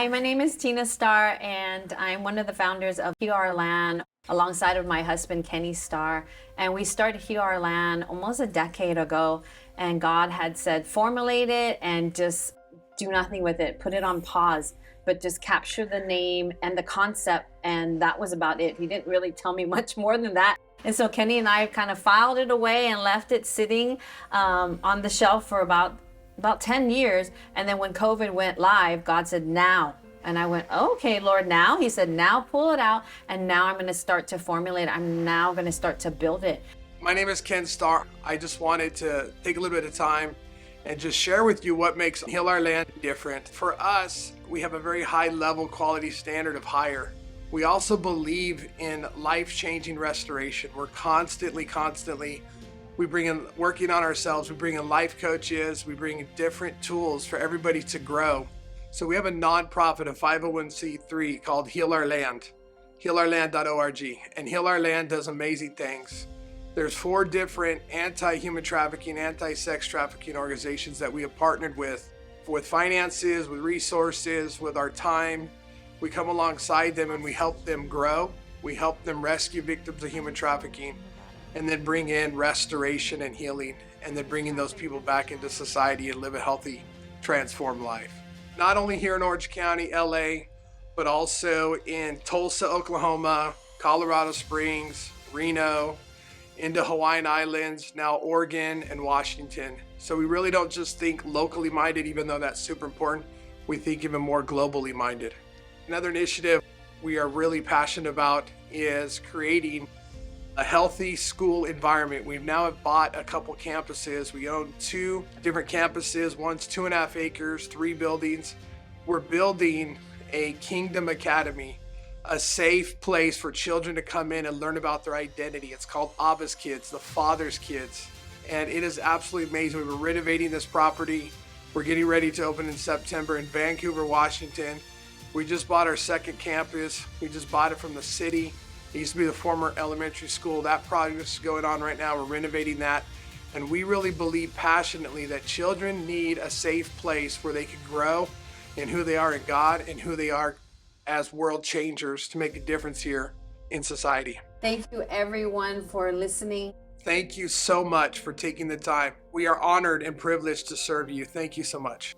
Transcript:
Hi, my name is Teena Starr, and I'm one of the founders of Heal Land alongside of my husband, Kenny Starr. And we started Heal Land almost a decade ago, and God had said, formulate it and just do nothing with it, put it on pause, but just capture the name and the concept. And that was about it. He didn't really tell me much more than that. And so Kenny and I kind of filed it away and left it sitting on the shelf for about 10 years. And then when COVID went live, God said, now. And I went, okay, Lord, now? He said, now pull it out. And now I'm going to start to formulate it. I'm now going to start to build it. My name is Ken Starr. I just wanted to take a little bit of time and just share with you what makes Heal Our Land different. For us, we have a very high level quality standard of hire. We also believe in life-changing restoration. We're constantly, we bring in working on ourselves, we bring in life coaches, we bring in different tools for everybody to grow. So we have a nonprofit, a 501c3 called Heal Our Land, healourland.org. And Heal Our Land does amazing things. There's 4 different anti-human trafficking, anti-sex trafficking organizations that we have partnered with finances, with resources, with our time. We come alongside them and we help them grow. We help them rescue victims of human trafficking and then bring in restoration and healing and then bringing those people back into society and live a healthy, transformed life. Not only here in Orange County, LA, but also in Tulsa, Oklahoma, Colorado Springs, Reno, into Hawaiian Islands, now Oregon and Washington. So we really don't just think locally minded, even though that's super important. We think even more globally minded. Another initiative we are really passionate about is creating a healthy school environment. We've now bought a couple campuses. We own 2 different campuses. One's 2.5 acres, 3 buildings. We're building a Kingdom Academy, a safe place for children to come in and learn about their identity. It's called Abba's Kids, the Father's Kids. And it is absolutely amazing. We were renovating this property. We're getting ready to open in September in Vancouver, Washington. We just bought our 2nd campus. We just bought it from the city. It used to be the former elementary school. That project is going on right now. We're renovating that. And we really believe passionately that children need a safe place where they can grow in who they are in God and who they are as world changers to make a difference here in society. Thank you, everyone, for listening. Thank you so much for taking the time. We are honored and privileged to serve you. Thank you so much.